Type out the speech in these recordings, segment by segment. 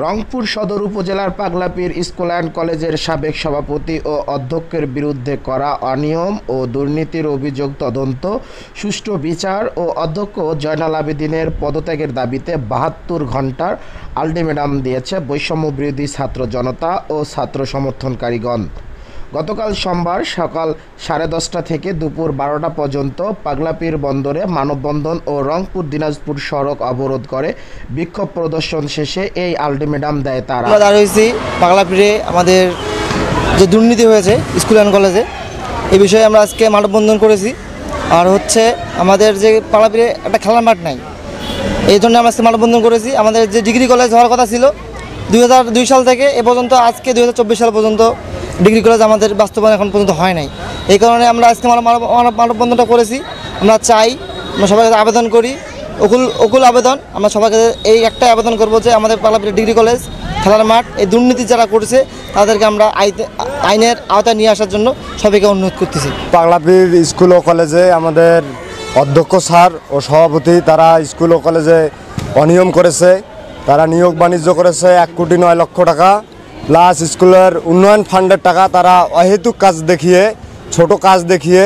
রংপুর সদর উপজেলার Paglapir school and কলেজের সাবেক সভাপতি ও অধ্যক্ষের বিরুদ্ধে করা অনিয়ম ও দুর্নীতির অভিযোগ তদন্ত, সুষ্ঠু বিচার ও অধ্যক্ষ জয়নাল আবেদিনের পদত্যাগের দাবিতে ৭২ ঘণ্টার আল্টিমেটাম দিয়েছে বৈষম্যবিরোধী ছাত্র জনতা ও ছাত্র সমর্থনকারীগণ। গতকাল সোমবার সকাল 10:30 থেকে দুপুর 12টা পর্যন্ত পাগলাপীর বন্দরে মানববন্ধন ও রংপুর দিনাজপুর সড়ক অবরোধ করে বিক্ষোভ প্রদর্শন শেষে এই আল্টিমেটাম দেয় তারা। আমরা দাঁড়িয়ে হয়েছি পাগলাপীরে আমাদের যে দুর্নীতি হয়েছে স্কুল অ্যান্ড কলেজে, এই বিষয়ে আমরা আজকে মানববন্ধন করেছি। আর আমাদের যে পাগলাপীরে একটা খেলার মাঠ নাই, এই জন্য আমরা আজকে মানববন্ধন করেছি। আমাদের যে ডিগ্রি কলেজ হওয়ার কথা ছিল 2002 সাল থেকে এ পর্যন্ত, আজকে 2024 সাল পর্যন্ত ডিগ্রি কলেজ আমাদের বাস্তবায়ন এখন পর্যন্ত হয় নাই। এই কারণে আমরা আজকে মানববন্ধনটা করেছি। আমরা চাই, আমরা সবার কাছে আবেদন করি, অকুল আবেদন, আমরা সবার কাছে এই একটাই আবেদন করবো যে আমাদের পাগলাপীর ডিগ্রি কলেজ, খেলার মাঠ, এই দুর্নীতি যারা করছে তাদেরকে আমরা আইনের আওতায় নিয়ে আসার জন্য সবাইকে অনুরোধ করতেছি। পাগলাপীর স্কুল ও কলেজে আমাদের অধ্যক্ষ স্যার ও সভাপতি তারা স্কুল ও কলেজে অনিয়ম করেছে। তারা নিয়োগ বাণিজ্য করেছে 1,09,00,000 টাকা, প্লাস স্কুলের উন্নয়ন ফান্ডের টাকা তারা অহেতুক কাজ দেখিয়ে, ছোট কাজ দেখিয়ে,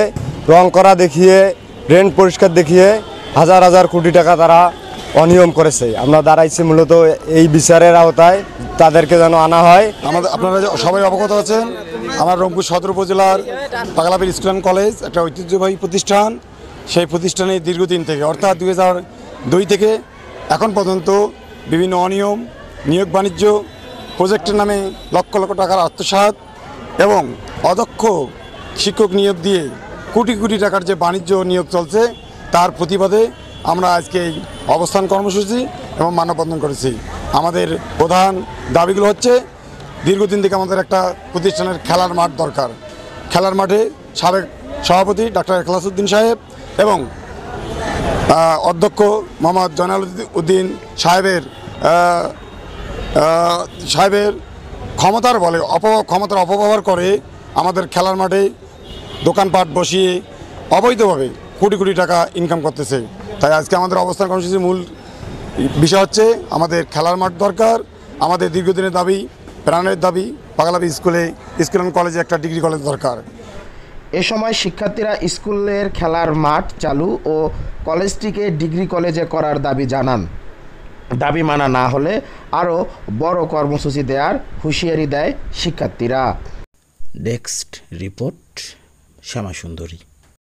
রং করা দেখিয়ে, ড্রেন পরিষ্কার দেখিয়ে হাজার হাজার কোটি টাকা তারা অনিয়ম করেছে। আমরা দাঁড়াইছি মূলত এই বিচারের আওতায়, তাদেরকে যেন আনা হয়। আপনারা সবাই অবগত আছেন, আমার রংপুর সদর উপজেলার পাগলাপীর স্কুল অ্যান্ড কলেজ একটা ঐতিহ্যবাহী প্রতিষ্ঠান। সেই প্রতিষ্ঠানে দীর্ঘদিন থেকে, অর্থাৎ 2002 থেকে এখন পর্যন্ত বিভিন্ন অনিয়ম, নিয়োগ বাণিজ্য, প্রজেক্টের নামে লক্ষ লক্ষ টাকার আত্মসাৎ এবং অদক্ষ শিক্ষক নিয়োগ দিয়ে কোটি কোটি টাকার যে বাণিজ্য নিয়োগ চলছে, তার প্রতিবাদে আমরা আজকে এই অবস্থান কর্মসূচি এবং মানববন্ধন করেছি। আমাদের প্রধান দাবিগুলো হচ্ছে, দীর্ঘদিন থেকে আমাদের একটা প্রতিষ্ঠানের খেলার মাঠ দরকার। খেলার মাঠে সাবেক সভাপতি ডাক্তার এখলাসউদ্দিন সাহেব এবং অধ্যক্ষ মোহাম্মদ জয়নাল উদ্দিন সাহেবের ক্ষমতার অপব্যবহার করে আমাদের খেলার মাঠে দোকানপাট বসিয়ে অবৈধভাবে কোটি কোটি টাকা ইনকাম করতেছে। তাই আজকে আমাদের অবস্থান কর্মসূচির মূল বিষয় হচ্ছে, আমাদের খেলার মাঠ দরকার। আমাদের দীর্ঘদিনের দাবি, প্রাণের দাবি, পাগলাপীর স্কুল অ্যান্ড কলেজে একটা ডিগ্রি কলেজ দরকার। এ সময় শিক্ষার্থীরা স্কুলের খেলার মাঠ চালু ও কলেজটিকে ডিগ্রি কলেজে করার দাবি জানান। দাবি মানা না হলে আরও বড় কর্মসূচি দেওয়ার হুঁশিয়ারি দেয় শিক্ষার্থীরা। ডেস্ক রিপোর্ট, শ্যামা সুন্দরী।